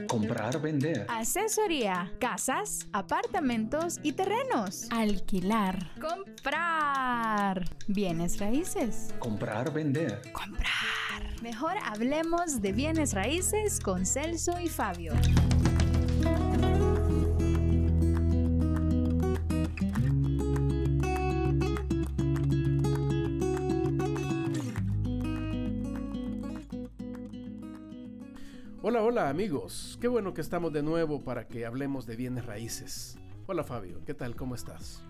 Comprar, vender. Asesoría. Casas, apartamentos y terrenos. Alquilar. Comprar. Bienes raíces. Comprar, vender. Comprar. Mejor hablemos de bienes raíces con Celso y Fabio. Hola, hola amigos, qué bueno que estamos de nuevo para que hablemos de bienes raíces. Hola Fabio, ¿qué tal? ¿Cómo estás?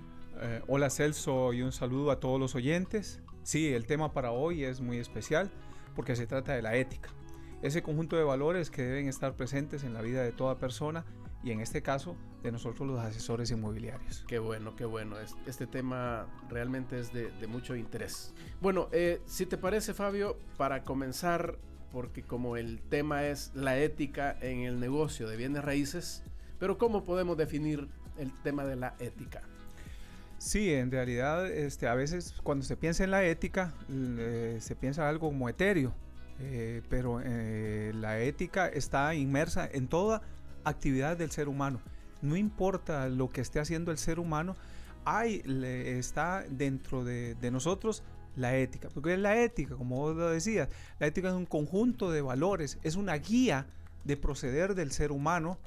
Hola Celso y un saludo a todos los oyentes. Sí, el tema para hoy es muy especial porque se trata de la ética. Ese conjunto de valores que deben estar presentes en la vida de toda persona y en este caso de nosotros los asesores inmobiliarios. Qué bueno, qué bueno. Este tema realmente es de mucho interés. Bueno, si te parece Fabio, para comenzar, porque como el tema es la ética en el negocio de bienes raíces, pero ¿cómo podemos definir el tema de la ética? Sí, en realidad a veces cuando se piensa en la ética se piensa algo como etéreo, pero la ética está inmersa en toda actividad del ser humano. No importa lo que esté haciendo el ser humano, está dentro de nosotros la ética, porque es la ética, como vos lo decías, la ética es un conjunto de valores, es una guía de proceder del ser humano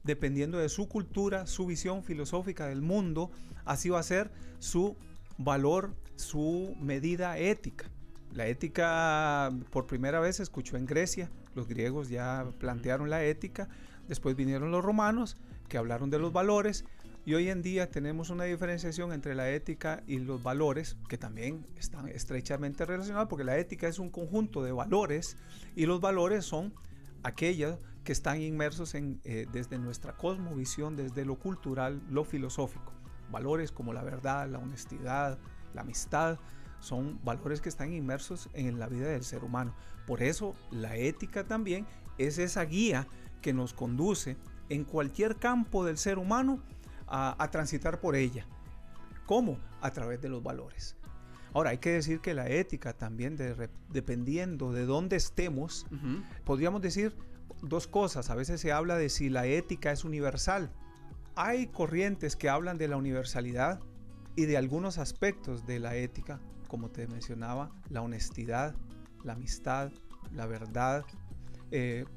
dependiendo de su cultura, su visión filosófica del mundo. Así va a ser su valor, su medida ética. La ética por primera vez se escuchó en Grecia, los griegos ya plantearon la ética, después vinieron los romanos que hablaron de los valores. Y hoy en día tenemos una diferenciación entre la ética y los valores, que también están estrechamente relacionados, porque la ética es un conjunto de valores y los valores son aquellos que están inmersos desde nuestra cosmovisión, desde lo cultural, lo filosófico. Valores como la verdad, la honestidad, la amistad, son valores que están inmersos en la vida del ser humano. Por eso la ética también es esa guía que nos conduce en cualquier campo del ser humano a transitar por ella. ¿Cómo? A través de los valores. Ahora, hay que decir que la ética también, dependiendo de dónde estemos, podríamos decir dos cosas. A veces se habla de si la ética es universal. Hay corrientes que hablan de la universalidad y de algunos aspectos de la ética, como te mencionaba, la honestidad, la amistad, la verdad,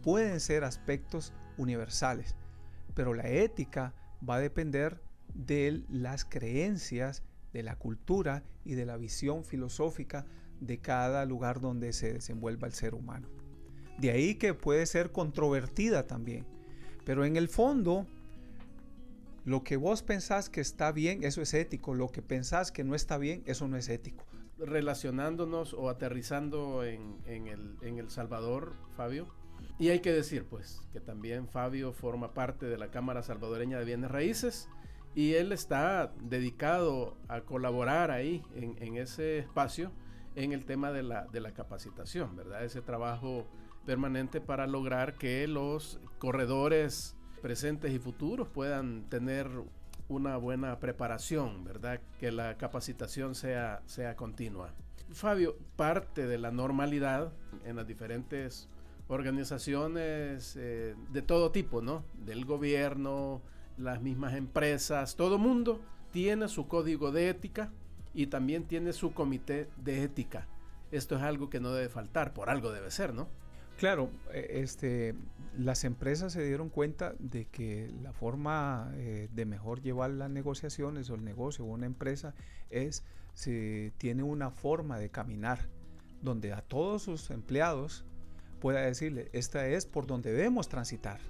pueden ser aspectos universales. Pero la ética va a depender de las creencias, de la cultura y de la visión filosófica de cada lugar donde se desenvuelva el ser humano. De ahí que puede ser controvertida también. Pero en el fondo, lo que vos pensás que está bien, eso es ético. Lo que pensás que no está bien, eso no es ético. Relacionándonos o aterrizando en El Salvador, Fabio. Y hay que decir pues que también Fabio forma parte de la Cámara Salvadoreña de Bienes Raíces y él está dedicado a colaborar ahí en ese espacio en el tema de la capacitación, ¿verdad? Ese trabajo permanente para lograr que los corredores presentes y futuros puedan tener una buena preparación, ¿verdad? Que la capacitación sea continua. Fabio, parte de la normalidad en las diferentes organizaciones de todo tipo, ¿no? Del gobierno, las mismas empresas, todo mundo tiene su código de ética y también tiene su comité de ética. Esto es algo que no debe faltar, por algo debe ser, ¿no? Claro, las empresas se dieron cuenta de que la forma de mejor llevar las negociaciones o el negocio o una empresa es si tiene una forma de caminar donde a todos sus empleados pueda decirle, esta es por donde debemos transitar,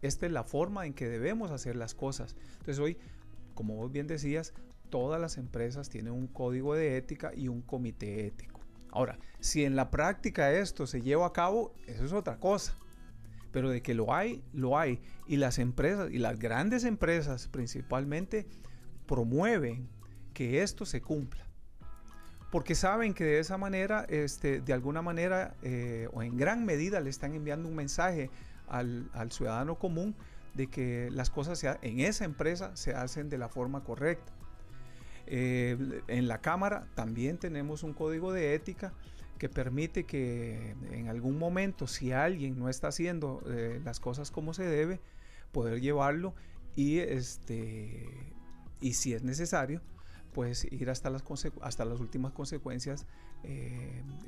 esta es la forma en que debemos hacer las cosas. Entonces hoy, como vos bien decías, todas las empresas tienen un código de ética y un comité ético. Ahora, si en la práctica esto se lleva a cabo, eso es otra cosa. Pero de que lo hay, lo hay. Y las empresas, y las grandes empresas principalmente, promueven que esto se cumpla. Porque saben que de esa manera, de alguna manera, o en gran medida, le están enviando un mensaje al ciudadano común de que las cosas en esa empresa se hacen de la forma correcta. En la Cámara también tenemos un código de ética que permite que en algún momento, si alguien no está haciendo las cosas como se debe, poder llevarlo y si es necesario, pues ir hasta las últimas consecuencias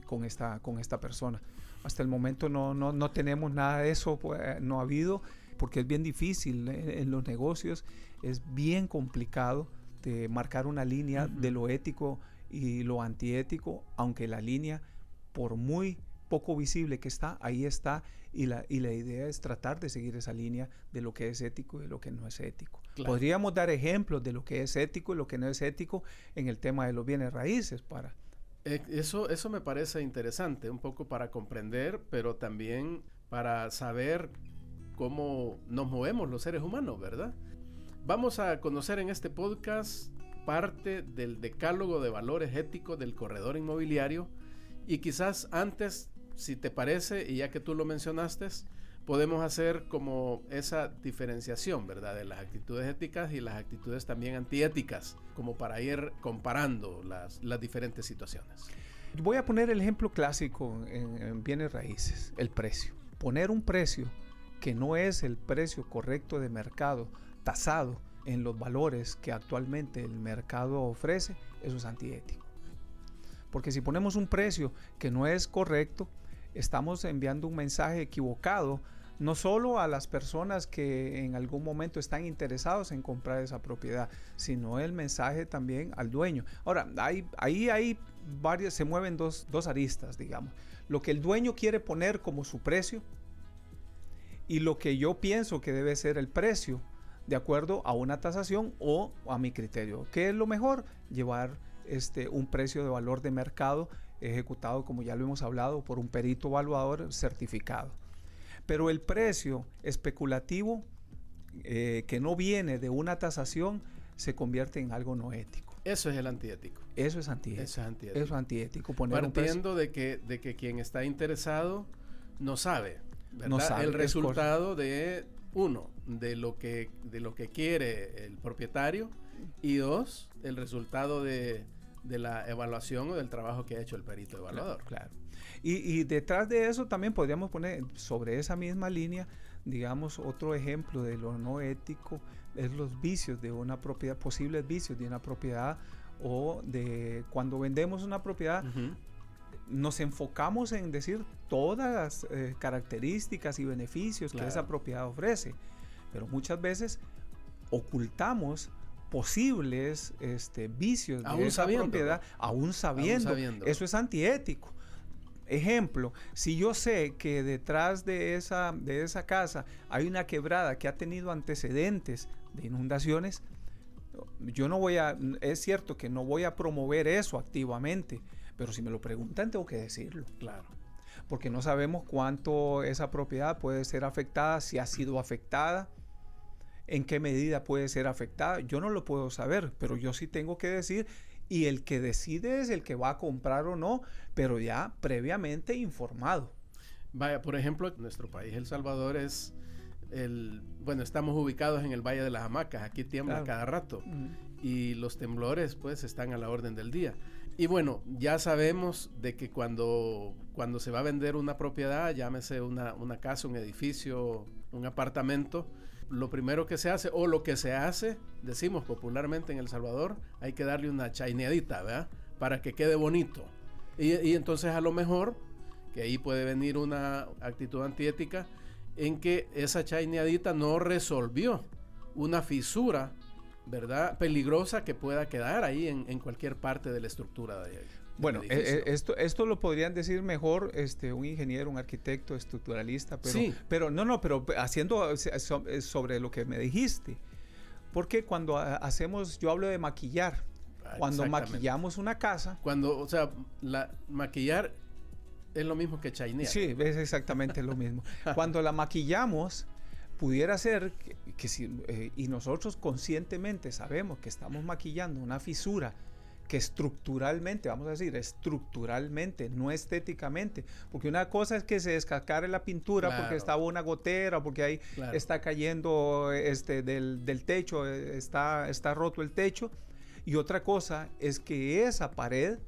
con esta persona. Hasta el momento no tenemos nada de eso, pues, no ha habido, porque es bien difícil en los negocios, es bien complicado de marcar una línea de lo ético y lo antiético, aunque la línea, por muy poco visible que está, ahí está, y la idea es tratar de seguir esa línea de lo que es ético y de lo que no es ético. Claro. Podríamos dar ejemplos de lo que es ético y lo que no es ético en el tema de los bienes raíces para... Eso me parece interesante, un poco para comprender, pero también para saber cómo nos movemos los seres humanos, ¿verdad? Vamos a conocer en este podcast parte del decálogo de valores éticos del corredor inmobiliario, y quizás antes, si te parece, y ya que tú lo mencionaste, podemos hacer como esa diferenciación, ¿verdad? De las actitudes éticas y las actitudes también antiéticas, como para ir comparando las diferentes situaciones. Voy a poner el ejemplo clásico en bienes raíces, el precio. Poner un precio que no es el precio correcto de mercado, tasado en los valores que actualmente el mercado ofrece, eso es antiético. Porque si ponemos un precio que no es correcto, estamos enviando un mensaje equivocado, no solo a las personas que en algún momento están interesados en comprar esa propiedad, sino el mensaje también al dueño. Ahora, ahí hay varias, se mueven dos aristas, digamos. Lo que el dueño quiere poner como su precio y lo que yo pienso que debe ser el precio de acuerdo a una tasación o a mi criterio. ¿Qué es lo mejor? Llevar un precio de valor de mercado ejecutado, como ya lo hemos hablado, por un perito evaluador certificado. Pero el precio especulativo que no viene de una tasación se convierte en algo no ético. Eso es el antiético. Eso es antiético. Eso es antiético. Eso es antiético. Poner partiendo de que quien está interesado no sabe, ¿verdad? No sabe, el resultado de lo que quiere el propietario, y dos, el resultado de la evaluación o del trabajo que ha hecho el perito evaluador. Claro. Y detrás de eso también podríamos poner sobre esa misma línea, digamos, otro ejemplo de lo no ético es los vicios de una propiedad, posibles vicios de una propiedad, o de cuando vendemos una propiedad. Nos enfocamos en decir todas las características y beneficios que esa propiedad ofrece, pero muchas veces ocultamos posibles vicios de esa propiedad, aún sabiendo. Eso es antiético. Ejemplo, si yo sé que detrás de esa casa hay una quebrada que ha tenido antecedentes de inundaciones, yo no voy a, es cierto que no voy a promover eso activamente, pero si me lo preguntan tengo que decirlo. Claro. Porque no sabemos cuánto esa propiedad puede ser afectada, si ha sido afectada, en qué medida puede ser afectada. Yo no lo puedo saber, pero yo sí tengo que decir, y el que decide es el que va a comprar o no, pero ya previamente informado. Vaya, por ejemplo, nuestro país, El Salvador, estamos ubicados en el Valle de las Hamacas, aquí tiembla cada rato, y los temblores pues están a la orden del día. Y bueno, ya sabemos de que cuando se va a vender una propiedad, llámese una casa, un edificio, un apartamento, lo primero que se hace, o lo que se hace, decimos popularmente en El Salvador, hay que darle una chaineadita, ¿verdad? Para que quede bonito. Y entonces a lo mejor, que ahí puede venir una actitud antiética, en que esa chaineadita no resolvió una fisura, ¿verdad?, peligrosa que pueda quedar ahí en cualquier parte de la estructura de ahí. Bueno, esto lo podrían decir mejor un ingeniero, un arquitecto, estructuralista, pero, sí. pero haciendo sobre lo que me dijiste. Porque cuando yo hablo de maquillar, cuando maquillamos una casa. Maquillar es lo mismo que chainear. Sí, es exactamente lo mismo. Cuando la maquillamos, pudiera ser y nosotros conscientemente sabemos que estamos maquillando una fisura que estructuralmente, vamos a decir, estructuralmente, no estéticamente, porque una cosa es que se descascare la pintura porque estaba una gotera, porque ahí está cayendo del techo, está roto el techo, y otra cosa es que esa pared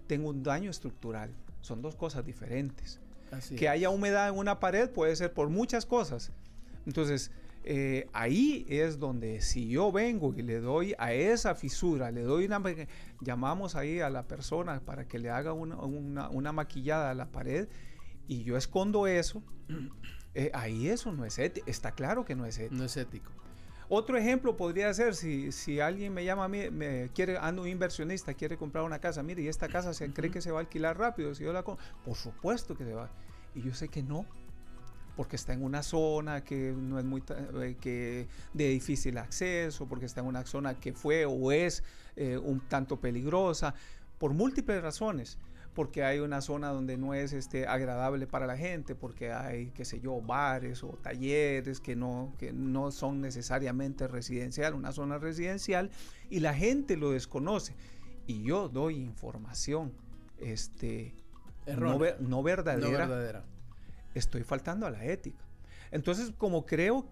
tenga un daño estructural. Son dos cosas diferentes. Así Que es. haya humedad en una pared puede ser por muchas cosas. Entonces, ahí es donde si yo vengo y le doy a esa fisura, le doy llamamos ahí a la persona para que le haga una maquillada a la pared y yo escondo eso, ahí eso no es ético. Está claro que no es ético. No es ético. Otro ejemplo podría ser si alguien me llama a mí, ando un inversionista, quiere comprar una casa, mire, y esta casa cree que se va a alquilar rápido, si yo la por supuesto que se va. Y yo sé que no, porque está en una zona que no es muy que de difícil acceso, porque está en una zona que fue o es un tanto peligrosa, por múltiples razones. Porque hay una zona donde no es agradable para la gente, porque hay, qué sé yo, bares o talleres que no son necesariamente residencial, una zona residencial, y la gente lo desconoce. Y yo doy información no verdadera, estoy faltando a la ética. Entonces, como creo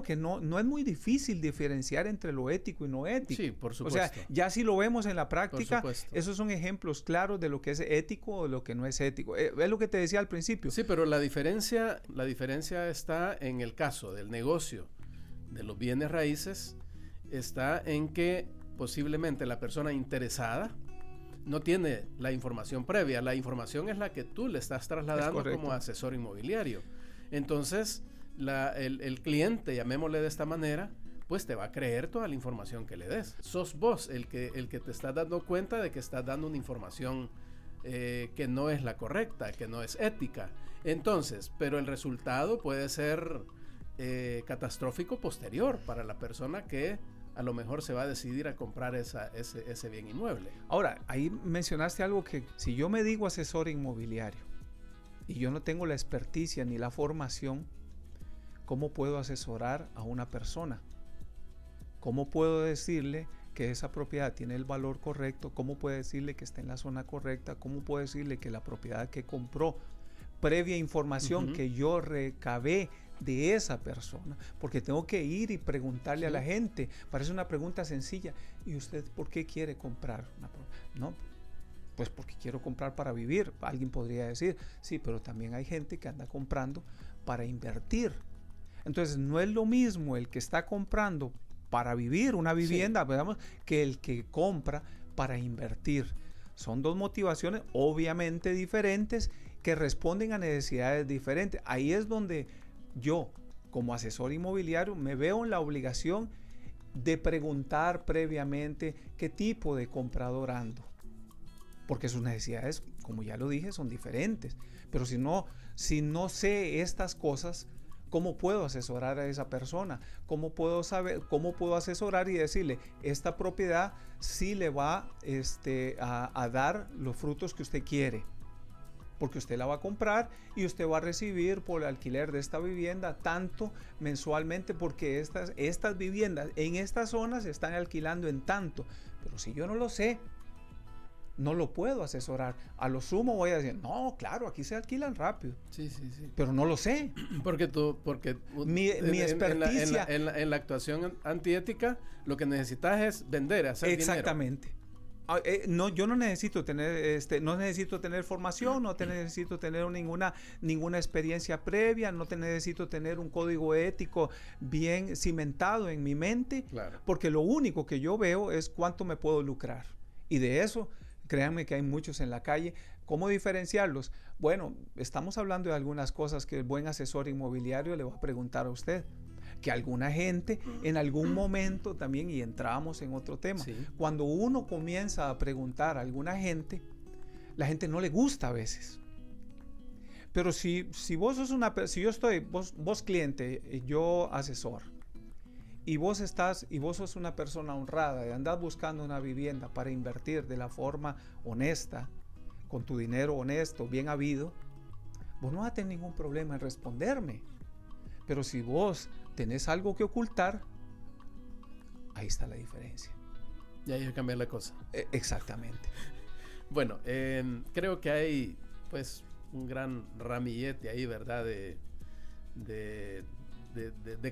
que no es muy difícil diferenciar entre lo ético y no ético. Sí, por supuesto. O sea, ya si lo vemos en la práctica, esos son ejemplos claros de lo que es ético o lo que no es ético. Es lo que te decía al principio. Sí, pero la diferencia está en el caso del negocio de los bienes raíces, está en que posiblemente la persona interesada no tiene la información previa. La información es la que tú le estás trasladando como asesor inmobiliario. Entonces, el cliente, llamémosle de esta manera, pues te va a creer toda la información que le des. Sos vos el que te estás dando cuenta de que estás dando una información que no es la correcta, que no es ética. Entonces, pero el resultado puede ser catastrófico posterior para la persona que a lo mejor se va a decidir a comprar ese bien inmueble. Ahora, ahí mencionaste algo que si yo me digo asesor inmobiliario y yo no tengo la experticia ni la formación, ¿cómo puedo asesorar a una persona? ¿Cómo puedo decirle que esa propiedad tiene el valor correcto? ¿Cómo puedo decirle que está en la zona correcta? ¿Cómo puedo decirle que la propiedad que compró, previa información que yo recabé de esa persona? Porque tengo que ir y preguntarle a la gente. Parece una pregunta sencilla. ¿Y usted por qué quiere comprar una propiedad? No, pues porque quiero comprar para vivir. Alguien podría decir, sí, pero también hay gente que anda comprando para invertir. Entonces, no es lo mismo el que está comprando para vivir una vivienda, digamos, que el que compra para invertir. Son dos motivaciones obviamente diferentes que responden a necesidades diferentes. Ahí es donde yo, como asesor inmobiliario, me veo en la obligación de preguntar previamente qué tipo de comprador ando. Porque sus necesidades, como ya lo dije, son diferentes. Pero si no sé estas cosas, ¿cómo puedo asesorar a esa persona? ¿Cómo puedo asesorar y decirle, esta propiedad sí le va a dar los frutos que usted quiere? Porque usted la va a comprar y usted va a recibir por el alquiler de esta vivienda tanto mensualmente, porque estas viviendas en estas zonas se están alquilando en tanto. Pero si yo no lo sé, no lo puedo asesorar. A lo sumo voy a decir, no, claro, aquí se alquilan rápido. Sí. Pero no lo sé. Porque mi experticia en la actuación antiética, lo que necesitas es vender, hacer exactamente. Dinero. No, yo no necesito tener formación, no necesito tener ninguna experiencia previa, no necesito tener un código ético bien cimentado en mi mente, claro. Porque lo único que yo veo es cuánto me puedo lucrar. Y de eso, créanme que hay muchos en la calle. ¿Cómo diferenciarlos? Bueno, estamos hablando de algunas cosas que el buen asesor inmobiliario le va a preguntar a usted. Que alguna gente en algún momento también, y entramos en otro tema, cuando uno comienza a preguntar a alguna gente, la gente no le gusta a veces. Pero si vos sos vos cliente, yo asesor, y vos sos una persona honrada y andás buscando una vivienda para invertir de la forma honesta, con tu dinero honesto, bien habido, vos no vas a tener ningún problema en responderme. Pero si vos tenés algo que ocultar, ahí está la diferencia. Y ahí cambia la cosa. Exactamente. Bueno, creo que hay pues un gran ramillete ahí, ¿verdad? De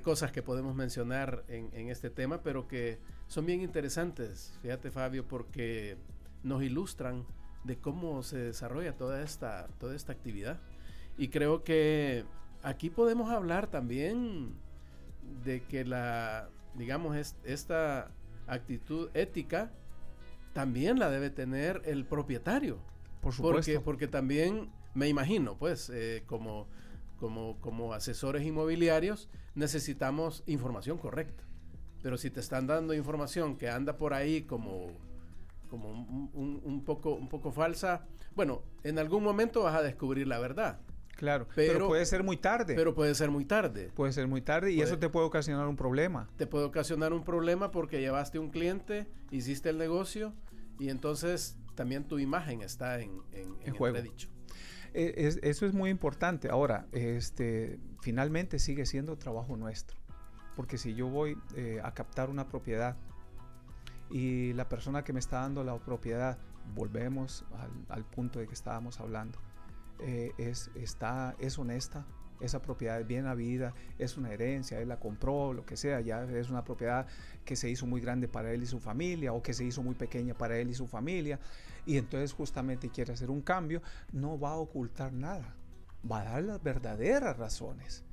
cosas que podemos mencionar en este tema, pero que son bien interesantes, fíjate, Fabio, porque nos ilustran de cómo se desarrolla toda esta actividad. Y creo que aquí podemos hablar también de que esta actitud ética también la debe tener el propietario. Por supuesto. Porque también me imagino, pues, como asesores inmobiliarios necesitamos información correcta. Pero si te están dando información que anda por ahí como un poco falsa, bueno, en algún momento vas a descubrir la verdad. Claro, pero puede ser muy tarde. Pero puede ser muy tarde. Puede ser muy tarde y eso te puede ocasionar un problema. Te puede ocasionar un problema porque llevaste un cliente, hiciste el negocio y entonces también tu imagen está en juego. Entredicho. Eso es muy importante. Ahora, finalmente sigue siendo trabajo nuestro. Porque si yo voy a captar una propiedad y la persona que me está dando la propiedad, volvemos al punto de que estábamos hablando, es honesta, esa propiedad es bien habida, es una herencia, él la compró, lo que sea, ya es una propiedad que se hizo muy grande para él y su familia o que se hizo muy pequeña para él y su familia, y entonces justamente quiere hacer un cambio, no va a ocultar nada, va a dar las verdaderas razones.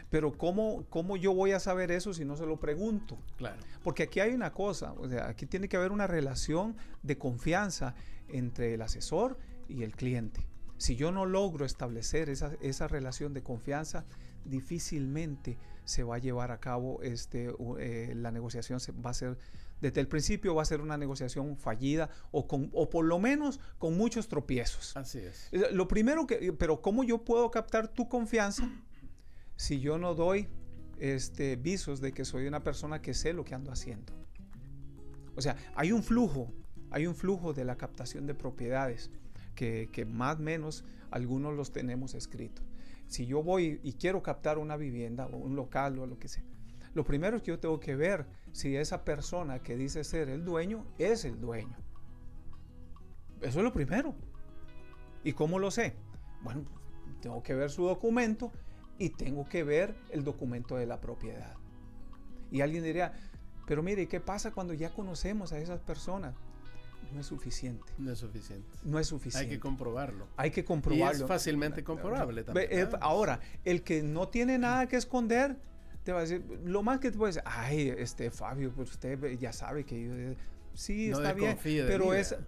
Pero ¿cómo yo voy a saber eso si no se lo pregunto? Claro. Porque aquí hay una cosa, o sea, aquí tiene que haber una relación de confianza entre el asesor y el cliente. Si yo no logro establecer esa relación de confianza, difícilmente se va a llevar a cabo la negociación. Va a ser, desde el principio va a ser una negociación fallida o por lo menos con muchos tropiezos. Así es. Lo primero pero ¿cómo yo puedo captar tu confianza si yo no doy visos de que soy una persona que sé lo que ando haciendo? O sea, hay un flujo de la captación de propiedades que más o menos algunos los tenemos escritos. Si yo voy y quiero captar una vivienda o un local o lo que sea, lo primero es que yo tengo que ver si esa persona que dice ser el dueño es el dueño. Eso es lo primero. ¿Y cómo lo sé? Bueno, tengo que ver su documento y tengo que ver el documento de la propiedad. Y alguien diría, pero mire, ¿qué pasa cuando ya conocemos a esas personas? No es suficiente. No es suficiente. No es suficiente. Hay que comprobarlo. Hay que comprobarlo. Y es fácilmente comprobable también. Ahora, el que no tiene nada que esconder, te va a decir, lo más que te puede decir, ay, Fabio, pues usted ya sabe que yo... Sí, no está bien,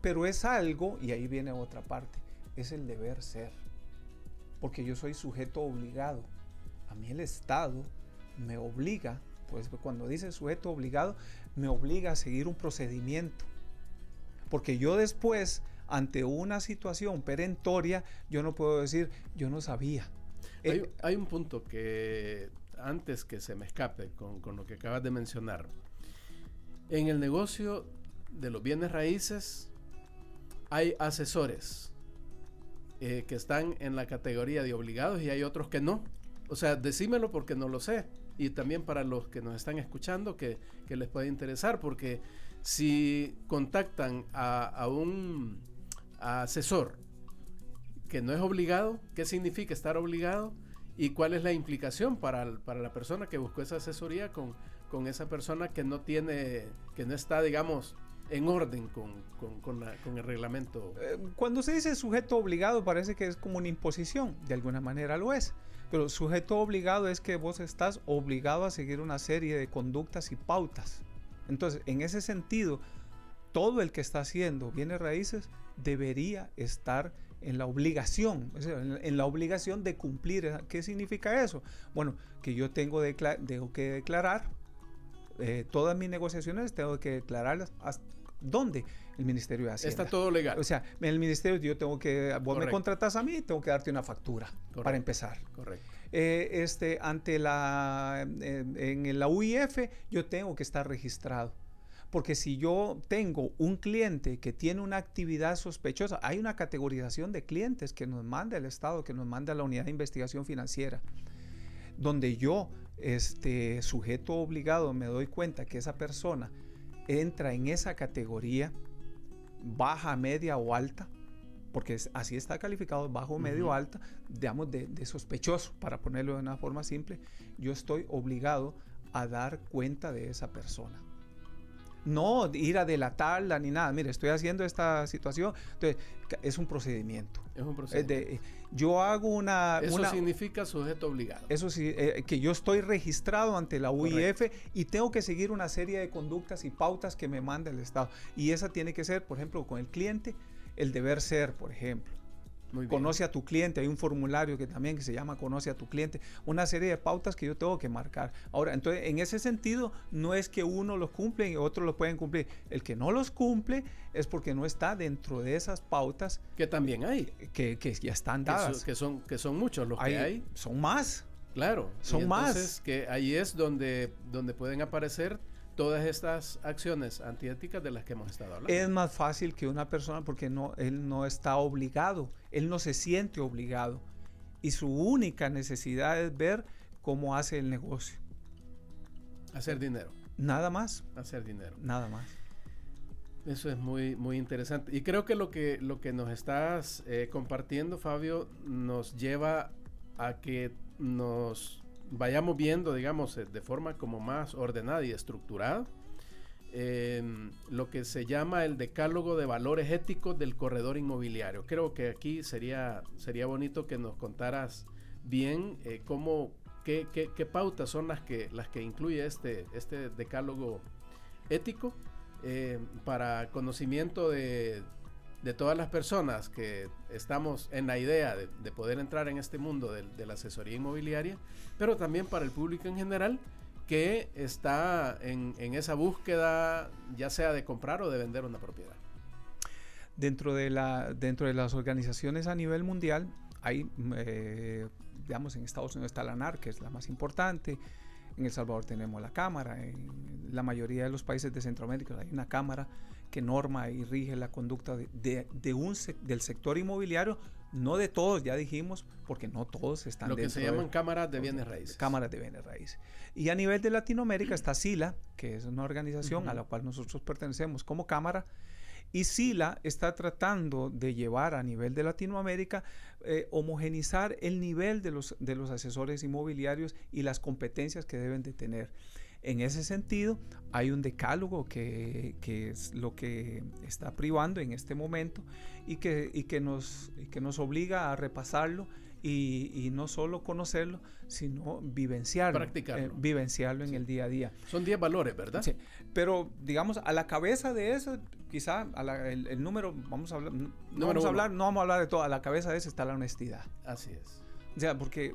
pero es algo, y ahí viene otra parte, es el deber ser. Porque yo soy sujeto obligado. A mí el Estado me obliga, pues cuando dice sujeto obligado, me obliga a seguir un procedimiento. Porque yo después, ante una situación perentoria, yo no puedo decir, yo no sabía. Hay un punto que, antes que se me escape con lo que acabas de mencionar. En el negocio de los bienes raíces, hay asesores que están en la categoría de obligados y hay otros que no. O sea, decímelo porque no lo sé. Y también para los que nos están escuchando que les puede interesar, porque si contactan a un asesor que no es obligado, ¿qué significa estar obligado? ¿Y cuál es la implicación para la persona que buscó esa asesoría con esa persona que no está, digamos, en orden con el reglamento? Cuando se dice sujeto obligado parece que es como una imposición, de alguna manera lo es. Pero sujeto obligado es que vos estás obligado a seguir una serie de conductas y pautas. Entonces, en ese sentido, todo el que está haciendo bienes raíces debería estar en la obligación, en la obligación de cumplir. ¿Qué significa eso? Bueno, que yo tengo que declarar todas mis negociaciones, tengo que declararlas. ¿Dónde? El Ministerio de Hacienda. Está todo legal. O sea, en el Ministerio vos Correcto. me contratas a mí, tengo que darte una factura. Correcto. Para empezar. Correcto. En la UIF yo tengo que estar registrado. Porque si yo tengo un cliente que tiene una actividad sospechosa, hay una categorización de clientes que nos manda el Estado, que nos manda la Unidad de Investigación Financiera, donde yo, sujeto obligado, me doy cuenta que esa persona entra en esa categoría baja, media o alta, porque así está calificado, bajo, medio o alta, digamos de sospechoso, para ponerlo de una forma simple. Yo estoy obligado a dar cuenta de esa persona. No ir a delatarla ni nada. Mire, estoy haciendo esta situación. Entonces, es un procedimiento. Es un procedimiento. Yo hago Eso significa sujeto obligado. Eso sí, que yo estoy registrado ante la UIF. Correcto. Y tengo que seguir una serie de conductas y pautas que me manda el Estado. Y esa tiene que ser, por ejemplo, con el cliente, el deber ser, por ejemplo. Conoce a tu cliente, hay un formulario que se llama Conoce a tu cliente, una serie de pautas que yo tengo que marcar. Ahora, entonces, en ese sentido, no es que uno los cumple y otros los pueden cumplir. El que no los cumple es porque no está dentro de esas pautas. Que también hay. Que ya están dadas. Que son muchos los que hay. Son más. Claro. Son más. Entonces, que ahí es donde pueden aparecer todas estas acciones antiéticas de las que hemos estado hablando. Es más fácil que una persona porque él no está obligado, él no se siente obligado y su única necesidad es ver cómo hace el negocio. Hacer dinero. Nada más. Hacer dinero. Nada más. Eso es muy, muy interesante. Y creo que lo que nos estás compartiendo, Fabio, nos lleva a que nos vayamos viendo, digamos, de forma como más ordenada y estructurada, lo que se llama el decálogo de valores éticos del corredor inmobiliario. Creo que aquí sería bonito que nos contaras bien qué pautas son las que incluye este decálogo ético para conocimiento de todas las personas que estamos en la idea de poder entrar en este mundo de la asesoría inmobiliaria, pero también para el público en general que está en esa búsqueda, ya sea de comprar o de vender una propiedad. Dentro de las organizaciones a nivel mundial hay, digamos, en Estados Unidos está la ANAR, que es la más importante. En El Salvador tenemos la Cámara. En la mayoría de los países de Centroamérica hay una Cámara que norma y rige la conducta del sector inmobiliario, no de todos, ya dijimos, porque no todos están dentro. Lo que se llaman cámaras de bienes raíces. Cámaras de bienes raíces. Y a nivel de Latinoamérica está SILA, que es una organización a la cual nosotros pertenecemos como cámara, y SILA está tratando de llevar a nivel de Latinoamérica, homogenizar el nivel de los asesores inmobiliarios y las competencias que deben de tener. En ese sentido, hay un decálogo que es lo que está privando en este momento y que nos obliga a repasarlo y no solo conocerlo, sino vivenciarlo. Practicarlo. Vivenciarlo en el día a día. Son 10 valores, ¿verdad? Sí, pero digamos, a la cabeza de eso, quizá el número, vamos a hablar, no vamos a hablar de todo, a la cabeza de eso está la honestidad. Así es. O sea, porque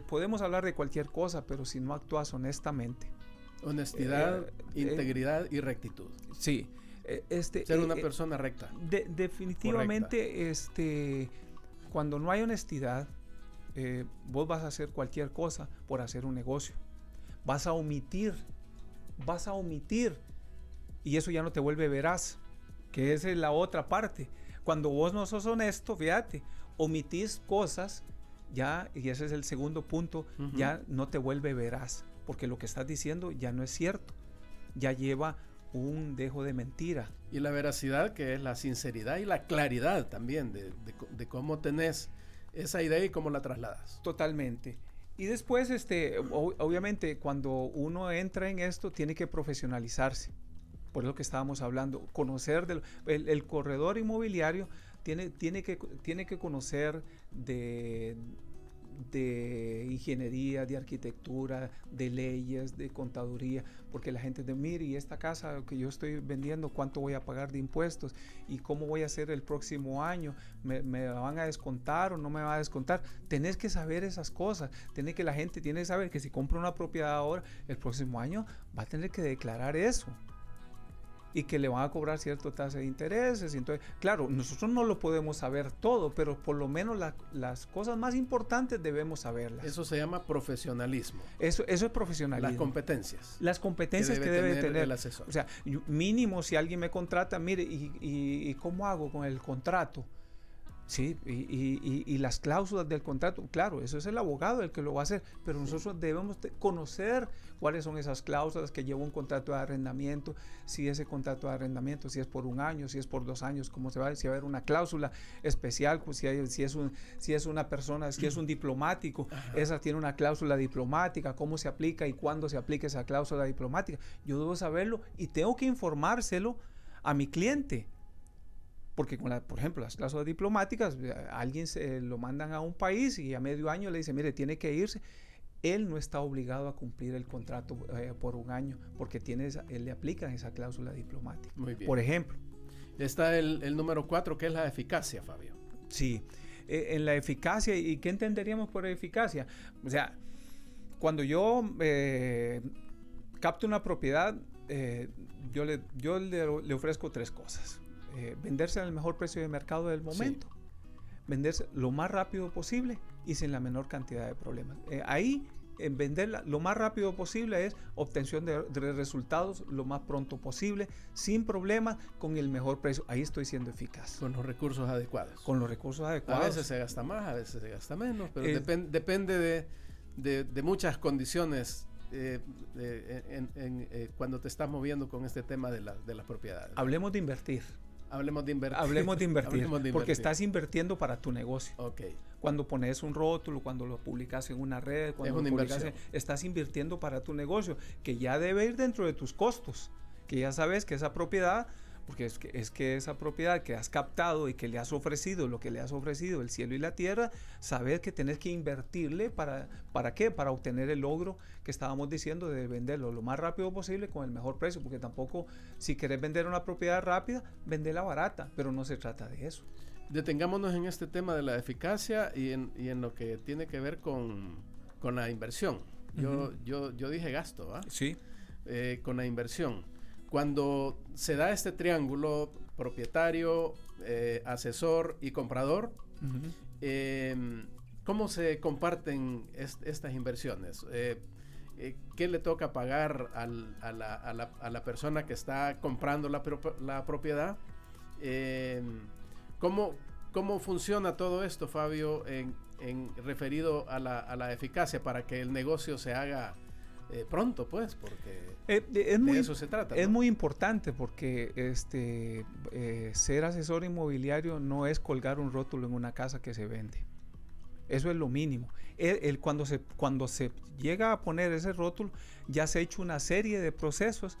podemos hablar de cualquier cosa, pero si no actúas honestamente. Honestidad, integridad y rectitud. Sí. Ser una persona recta. Definitivamente, cuando no hay honestidad, vos vas a hacer cualquier cosa por hacer un negocio. Vas a omitir. Y eso ya no te vuelve veraz, que esa es la otra parte. Cuando vos no sos honesto, fíjate, omitís cosas, ya, y ese es el segundo punto, ya no te vuelve veraz, porque lo que estás diciendo ya no es cierto, ya lleva un dejo de mentira. Y la veracidad, que es la sinceridad y la claridad también de cómo tenés esa idea y cómo la trasladas. Totalmente. Y después, obviamente, cuando uno entra en esto, tiene que profesionalizarse. Por lo que estábamos hablando, conocer el corredor inmobiliario tiene que conocer de ingeniería, de arquitectura, de leyes, de contaduría, porque la gente mire, y esta casa que yo estoy vendiendo, ¿cuánto voy a pagar de impuestos? ¿Y cómo voy a hacer el próximo año? ¿Me van a descontar o no me va a descontar? Tenés que saber esas cosas, la gente tiene que saber que si compra una propiedad ahora, el próximo año va a tener que declarar eso. Y que le van a cobrar cierta tasa de intereses. Entonces, claro, nosotros no lo podemos saber todo, pero por lo menos las cosas más importantes debemos saberlas. Eso se llama profesionalismo. Eso es profesionalismo. Las competencias. Las competencias que debe tener el asesor. O sea, mínimo si alguien me contrata, mire, ¿y cómo hago con el contrato? Sí, y las cláusulas del contrato, claro, eso es el abogado el que lo va a hacer, pero nosotros debemos conocer cuáles son esas cláusulas que lleva un contrato de arrendamiento, si ese contrato de arrendamiento, si es por 1 año, si es por 2 años, cómo se va, si va a haber una cláusula especial, pues si es una persona, si es un diplomático, esa tiene una cláusula diplomática, cómo se aplica y cuándo se aplica esa cláusula diplomática. Yo debo saberlo y tengo que informárselo a mi cliente. Porque, por ejemplo, las cláusulas diplomáticas, alguien lo mandan a un país y a medio año le dice, mire, tiene que irse. Él no está obligado a cumplir el contrato por 1 año porque él le aplican esa cláusula diplomática. Muy bien. Por ejemplo. Está el número 4, que es la eficacia, Fabio. Sí. En la eficacia, ¿y qué entenderíamos por eficacia? O sea, cuando yo capto una propiedad, yo le ofrezco 3 cosas. Venderse al mejor precio de mercado del momento, venderse lo más rápido posible y sin la menor cantidad de problemas. Ahí, en venderla lo más rápido posible es obtención de resultados lo más pronto posible, sin problemas, con el mejor precio. Ahí estoy siendo eficaz. Con los recursos adecuados. Con los recursos adecuados. A veces se gasta más, a veces se gasta menos, pero depende de muchas condiciones cuando te estás moviendo con este tema de las propiedades. Hablemos de invertir. Hablemos de invertir. Hablemos de invertir. Hablemos de porque invertir. estás invirtiendo para tu negocio. Okay. Cuando pones un rótulo, cuando lo publicas en una red, cuando lo publicas estás invirtiendo para tu negocio, que ya debe ir dentro de tus costos, que ya sabes que esa propiedad, porque es que esa propiedad que has captado y que le has ofrecido, lo que le has ofrecido, el cielo y la tierra, sabes que tenés que invertirle ¿para qué? Para obtener el logro que estábamos diciendo de venderlo lo más rápido posible con el mejor precio, porque tampoco, si querés vender una propiedad rápida, vendela barata, pero no se trata de eso. Detengámonos en este tema de la eficacia y en lo que tiene que ver con la inversión. Yo dije gasto, ¿va? Sí. Con la inversión. Cuando se da este triángulo, propietario, asesor y comprador, ¿cómo se comparten estas inversiones? ¿Qué le toca pagar a la persona que está comprando la propiedad? ¿Cómo funciona todo esto, Fabio, referido a la eficacia para que el negocio se haga pronto, pues? Porque de eso se trata, ¿no? Es muy importante porque ser asesor inmobiliario no es colgar un rótulo en una casa que se vende. Eso es lo mínimo. Cuando se llega a poner ese rótulo, ya se ha hecho una serie de procesos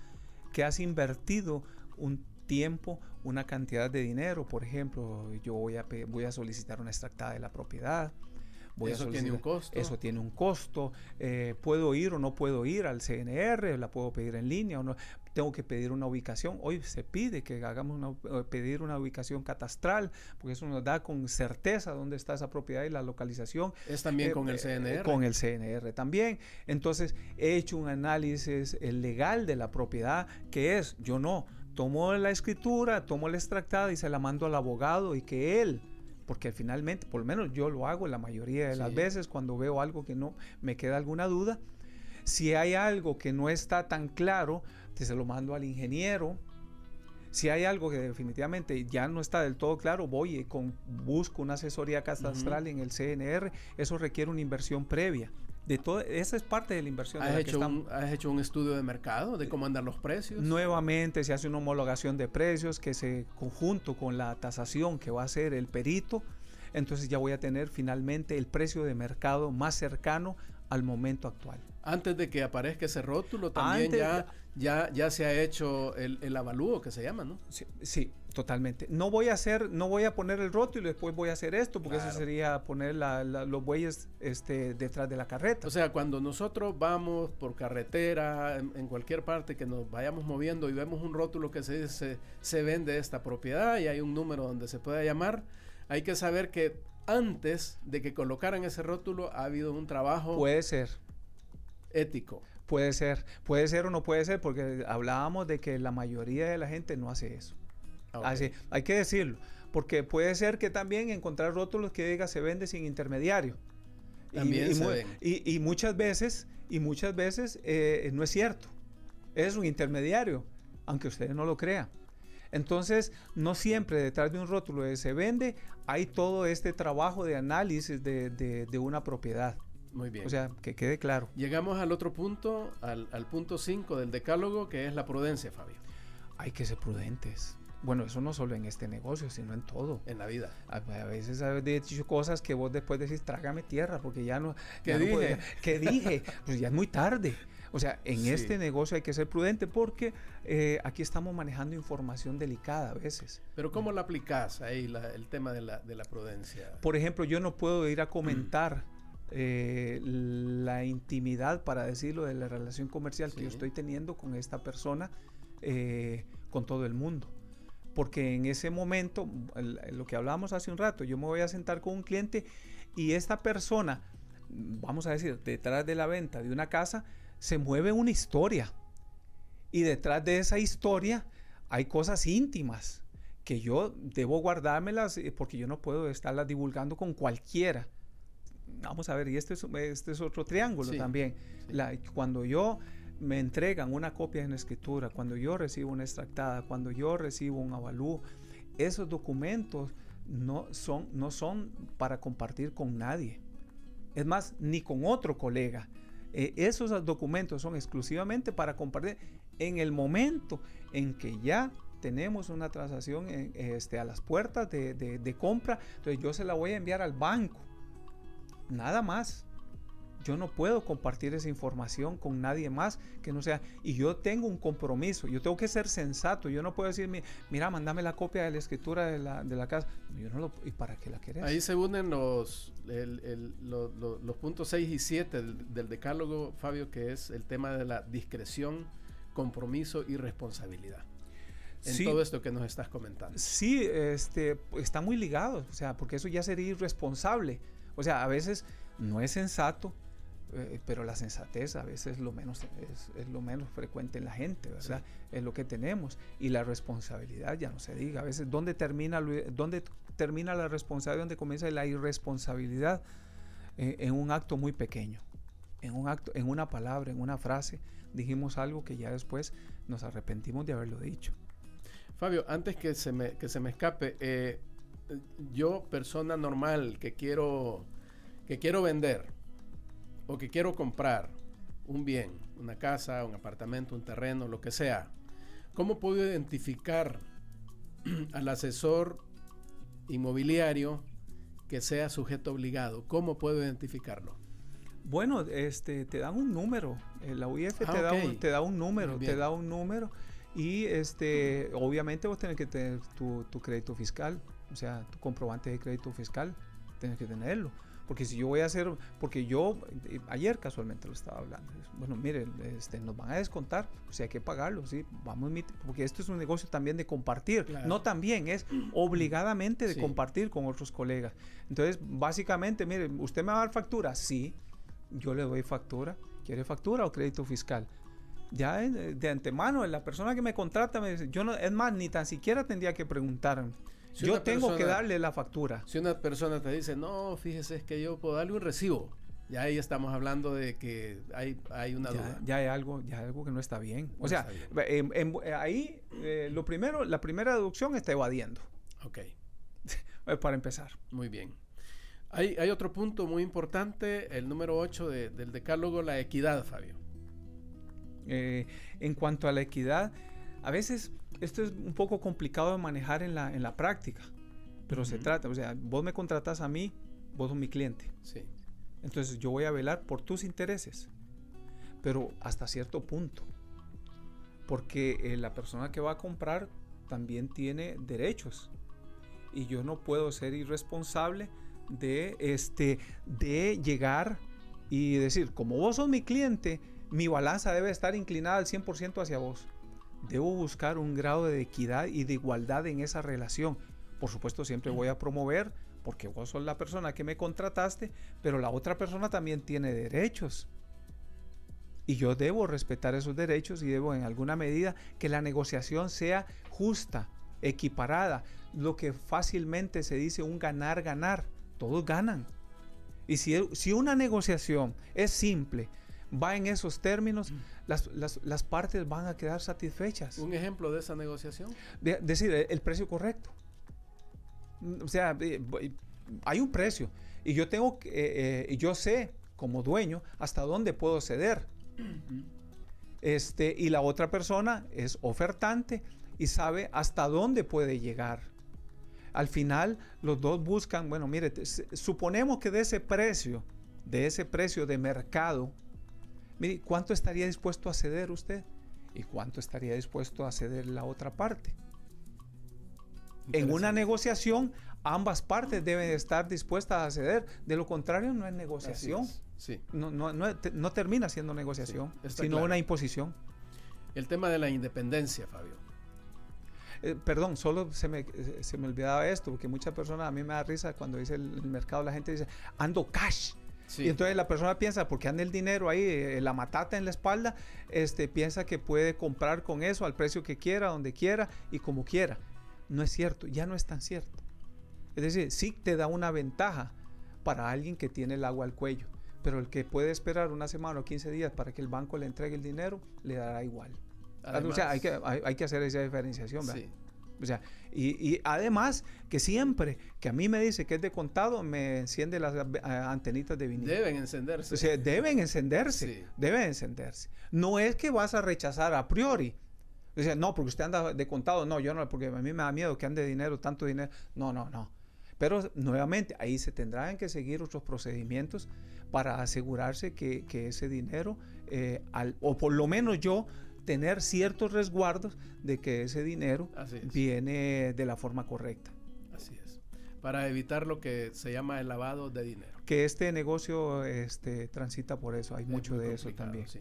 que has invertido un tiempo, una cantidad de dinero. Por ejemplo, yo voy a solicitar una extractada de la propiedad. Eso tiene un costo. Eso tiene un costo. ¿Puedo ir o no puedo ir al CNR? ¿La puedo pedir en línea o no? Tengo que pedir una ubicación. Hoy se pide que pedir una ubicación catastral, porque eso nos da con certeza dónde está esa propiedad y la localización. Es también con el CNR. Con el CNR también. Entonces, he hecho un análisis legal de la propiedad, que es, yo no, tomo la escritura, tomo la extractada y se la mando al abogado y que él... Porque finalmente, por lo menos yo lo hago la mayoría de las veces cuando veo algo que no me queda alguna duda. Si hay algo que no está tan claro, se lo mando al ingeniero. Si hay algo que definitivamente ya no está del todo claro, voy y busco una asesoría catastral en el CNR. Eso requiere una inversión previa. Esa es parte de la inversión. ¿Has hecho un estudio de mercado de cómo andan los precios? Nuevamente se hace una homologación de precios que conjunto con la tasación que va a hacer el perito, entonces ya voy a tener finalmente el precio de mercado más cercano al momento actual. Antes de que aparezca ese rótulo, también ya se ha hecho el avalúo, que se llama, ¿no? Sí, totalmente. No voy a poner el rótulo y después voy a hacer esto, porque eso sería poner los bueyes detrás de la carreta. O sea, cuando nosotros vamos por carretera, en cualquier parte que nos vayamos moviendo y vemos un rótulo que se dice se vende esta propiedad y hay un número donde se pueda llamar, hay que saber que antes de que colocaran ese rótulo ha habido un trabajo... Puede ser. Ético. Puede ser o no puede ser, porque hablábamos de que la mayoría de la gente no hace eso. Okay. Así, hay que decirlo, porque puede ser que también encontrar rótulos que diga se vende sin intermediario. También y muchas veces no es cierto. Es un intermediario, aunque ustedes no lo crean. Entonces, no siempre detrás de un rótulo de se vende hay todo este trabajo de análisis de una propiedad. Muy bien. O sea, que quede claro. Llegamos al otro punto, al punto 5 del decálogo, que es la prudencia, Fabio. Hay que ser prudentes. Bueno, eso no solo en este negocio, sino en todo. En la vida. A veces has dicho cosas que vos después decís, trágame tierra, porque ya no... ¿Qué ya dije? No puedo, ¿qué dije? Pues ya es muy tarde. O sea, en Sí. este negocio hay que ser prudente porque aquí estamos manejando información delicada a veces. Pero ¿cómo la aplicás ahí, el tema de la prudencia? Por ejemplo, yo no puedo ir a comentar la intimidad, para decirlo, de la relación comercial que yo estoy teniendo con esta persona, con todo el mundo. Porque en ese momento, lo que hablábamos hace un rato, yo me voy a sentar con un cliente y esta persona, vamos a decir, detrás de la venta de una casa, se mueve una historia. Y detrás de esa historia hay cosas íntimas que yo debo guardármelas porque yo no puedo estarlas divulgando con cualquiera. Vamos a ver, y este es otro triángulo también. Sí. Cuando yo me entregan una copia en escritura, cuando yo recibo una extractada, cuando yo recibo un avalúo, esos documentos no son para compartir con nadie. Es más, ni con otro colega. Esos documentos son exclusivamente para compartir en el momento en que ya tenemos una transacción a las puertas de compra. Entonces yo se la voy a enviar al banco. Nada más. Yo no puedo compartir esa información con nadie más que no sea. Y yo tengo un compromiso. Yo tengo que ser sensato. Yo no puedo decir, mira, mándame la copia de la escritura de la casa. Yo no ¿y para qué la querés? Ahí se unen los puntos 6 y 7 del decálogo, Fabio, que es el tema de la discreción, compromiso y responsabilidad. En todo esto que nos estás comentando. Sí, está muy ligado. O sea, porque eso ya sería irresponsable. O sea, a veces no es sensato. Pero la sensatez a veces es lo menos frecuente en la gente, ¿verdad? Sí. Es lo que tenemos. Y la responsabilidad ya no se diga. A veces, ¿dónde termina la responsabilidad? ¿Dónde comienza la irresponsabilidad? En un acto muy pequeño. En una palabra, en una frase, dijimos algo que ya después nos arrepentimos de haberlo dicho. Fabio, antes que se me escape, yo, persona normal que quiero vender, o que quiero comprar un bien, una casa, un apartamento, un terreno, lo que sea, ¿cómo puedo identificar al asesor inmobiliario que sea sujeto obligado? ¿Cómo puedo identificarlo? Bueno, te dan un número. La UIF te da un número, y obviamente vos tenés que tener tu crédito fiscal, o sea, tu comprobante de crédito fiscal, tienes que tenerlo. Porque si yo voy a hacer, porque yo ayer casualmente lo estaba hablando, bueno, miren, nos van a descontar, o sea, hay que pagarlo, sí, porque esto es un negocio también de compartir, claro. No también, es obligadamente de compartir con otros colegas. Entonces, básicamente, miren, ¿usted me va a dar factura? Sí, yo le doy factura. ¿Quiere factura o crédito fiscal? Ya de antemano, la persona que me contrata me dice, es más, ni tan siquiera tendría que preguntarme. Si yo tengo que darle la factura. Si una persona te dice, no, fíjese, es que yo puedo darle un recibo, ya ahí estamos hablando de que hay una duda. Ya hay algo que no está bien. O sea, ahí la primera deducción está evadiendo. Ok. Para empezar. Muy bien. Hay otro punto muy importante, el número 8 del decálogo, la equidad, Fabio. En cuanto a la equidad, a veces esto es un poco complicado de manejar en la práctica, pero se trata, o sea, vos me contratas a mí, vos sos mi cliente. Sí. Entonces yo voy a velar por tus intereses, pero hasta cierto punto, porque la persona que va a comprar también tiene derechos y yo no puedo ser irresponsable de llegar y decir, como vos sos mi cliente, mi balanza debe estar inclinada al 100% hacia vos. Debo buscar un grado de equidad y de igualdad en esa relación. Por supuesto, siempre voy a promover, porque vos sos la persona que me contrataste, pero la otra persona también tiene derechos. Y yo debo respetar esos derechos y debo en alguna medida que la negociación sea justa, equiparada, lo que fácilmente se dice un ganar-ganar. Todos ganan. Y si una negociación es simple, va en esos términos, las partes van a quedar satisfechas. ¿Un ejemplo de esa negociación? Decir, el precio correcto. O sea, hay un precio y yo tengo yo sé como dueño hasta dónde puedo ceder. Y la otra persona es ofertante y sabe hasta dónde puede llegar. Al final, los dos buscan, bueno, mire, suponemos que de ese precio de mercado, mire, ¿cuánto estaría dispuesto a ceder usted? ¿Y cuánto estaría dispuesto a ceder la otra parte? En una negociación, ambas partes deben estar dispuestas a ceder. De lo contrario, no es negociación. Sí. No termina siendo negociación, sí, sino claro. una imposición. El tema de la independencia, Fabio. Perdón, solo se me olvidaba esto, porque muchas personas, a mí me da risa cuando dice el mercado, la gente dice, ando cash. Sí. Y entonces la persona piensa, porque anda el dinero ahí, la matata en la espalda, piensa que puede comprar con eso al precio que quiera, donde quiera y como quiera. No es cierto, ya no es tan cierto. Es decir, sí te da una ventaja para alguien que tiene el agua al cuello, pero el que puede esperar una semana o 15 días para que el banco le entregue el dinero, le dará igual. Además, o sea, hay que hacer esa diferenciación, ¿verdad? Sí. O sea, y además que siempre que a mí me dice que es de contado, me enciende las antenitas de vinilo. Deben encenderse. O sea, deben encenderse, sí. Deben encenderse. No es que vas a rechazar a priori. O sea, no, porque usted anda de contado. No, yo no, porque a mí me da miedo que ande dinero, tanto dinero. No. Pero nuevamente, ahí se tendrán que seguir otros procedimientos para asegurarse que ese dinero, o por lo menos yo, tener ciertos resguardos de que ese dinero viene de la forma correcta. Así es. Para evitar lo que se llama el lavado de dinero. Que este negocio transita por eso. Hay mucho de eso también. Sí.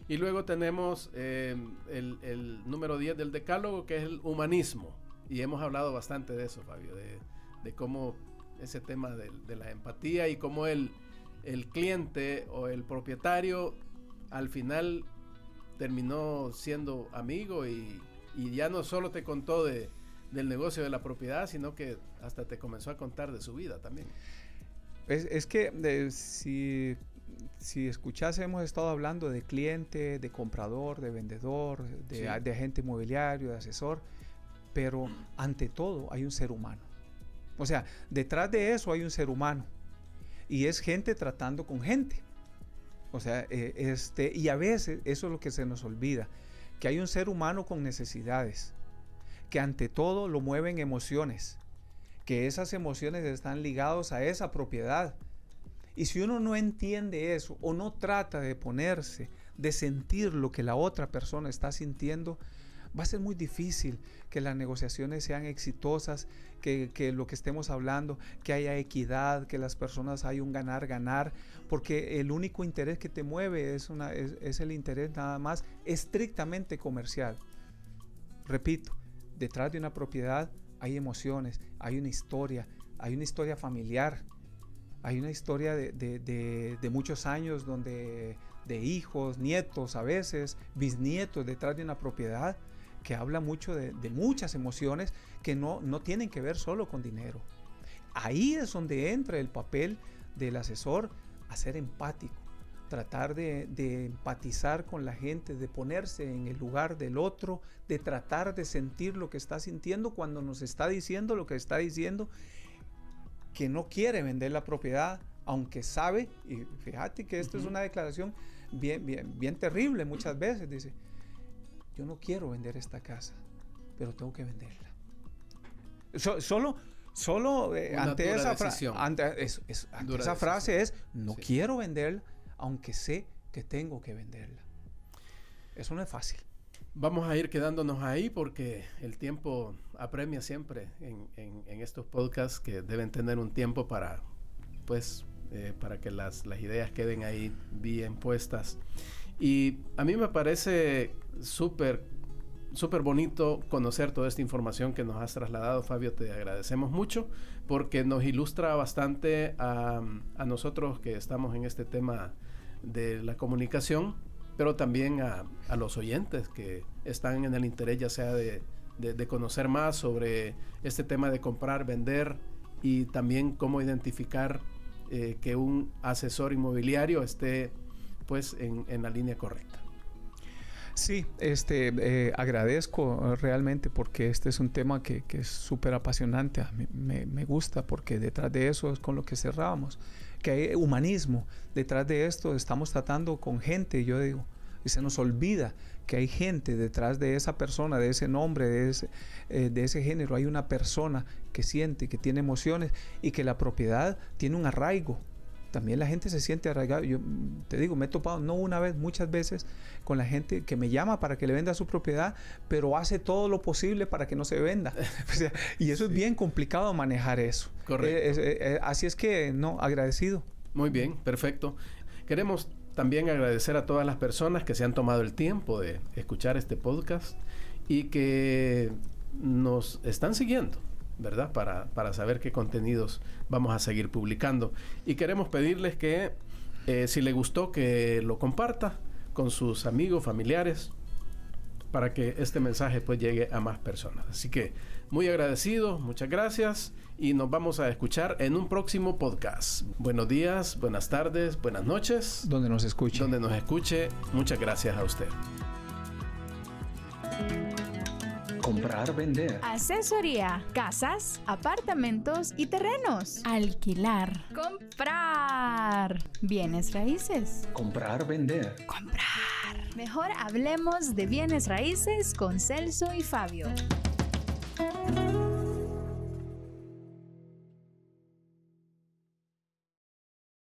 Y luego tenemos el número 10 del decálogo, que es el humanismo. Y hemos hablado bastante de eso, Fabio, de cómo ese tema de la empatía y cómo el cliente o el propietario al final terminó siendo amigo y ya no solo te contó del negocio de la propiedad, sino que hasta te comenzó a contar de su vida también. Es que si escuchás, hemos estado hablando de cliente, de comprador, de vendedor, de agente inmobiliario, de asesor, pero ante todo hay un ser humano. O sea, detrás de eso hay un ser humano y es gente tratando con gente. O sea, y a veces eso es lo que se nos olvida, que hay un ser humano con necesidades, que ante todo lo mueven emociones, que esas emociones están ligadas a esa propiedad. Y si uno no entiende eso o no trata de ponerse, de sentir lo que la otra persona está sintiendo, va a ser muy difícil que las negociaciones sean exitosas, que lo que estemos hablando, que haya equidad, que las personas haya un ganar-ganar, porque el único interés que te mueve es el interés nada más estrictamente comercial. Repito, detrás de una propiedad hay emociones, hay una historia familiar, hay una historia de muchos años de hijos, nietos, a veces bisnietos detrás de una propiedad, que habla mucho de muchas emociones que no tienen que ver solo con dinero. Ahí es donde entra el papel del asesor, a ser empático, tratar de empatizar con la gente, de ponerse en el lugar del otro, de tratar de sentir lo que está sintiendo cuando nos está diciendo lo que está diciendo, que no quiere vender la propiedad, aunque sabe, y fíjate que esto es una declaración bien terrible muchas veces, dice: yo no quiero vender esta casa, pero tengo que venderla. Solo ante esa frase es: no quiero venderla, aunque sé que tengo que venderla. Eso no es fácil. Vamos a ir quedándonos ahí porque el tiempo apremia siempre en estos podcasts, que deben tener un tiempo para que las ideas queden ahí bien puestas. Y a mí me parece súper bonito conocer toda esta información que nos has trasladado, Fabio. Te agradecemos mucho porque nos ilustra bastante a nosotros que estamos en este tema de la comunicación, pero también a los oyentes que están en el interés, ya sea de conocer más sobre este tema de comprar, vender, y también cómo identificar que un asesor inmobiliario esté pues en la línea correcta. Sí, agradezco realmente porque este es un tema que es súper apasionante. A mí me gusta porque detrás de eso es con lo que cerrábamos, que hay humanismo. Detrás de esto estamos tratando con gente, yo digo, y se nos olvida que hay gente detrás de esa persona, de ese nombre, de ese género. Hay una persona que siente, que tiene emociones y que la propiedad tiene un arraigo. También la gente se siente arraigada. Yo te digo, me he topado no una vez, muchas veces con la gente que me llama para que le venda su propiedad, pero hace todo lo posible para que no se venda. O sea, y eso es bien complicado manejar eso. Correcto. Así es que, no, agradecido. Muy bien, perfecto. Queremos también agradecer a todas las personas que se han tomado el tiempo de escuchar este podcast y que nos están siguiendo, ¿verdad? Para saber qué contenidos vamos a seguir publicando. Y queremos pedirles que si le gustó, que lo comparta con sus amigos, familiares, para que este mensaje pues llegue a más personas. Así que muy agradecido, muchas gracias y nos vamos a escuchar en un próximo podcast. Buenos días, buenas tardes, buenas noches. Donde nos escuche. Donde nos escuche. Muchas gracias a usted. Comprar, vender. Asesoría, casas, apartamentos y terrenos. Alquilar, comprar, bienes raíces. Comprar, vender. Comprar. Mejor hablemos de bienes raíces con Celso y Fabio.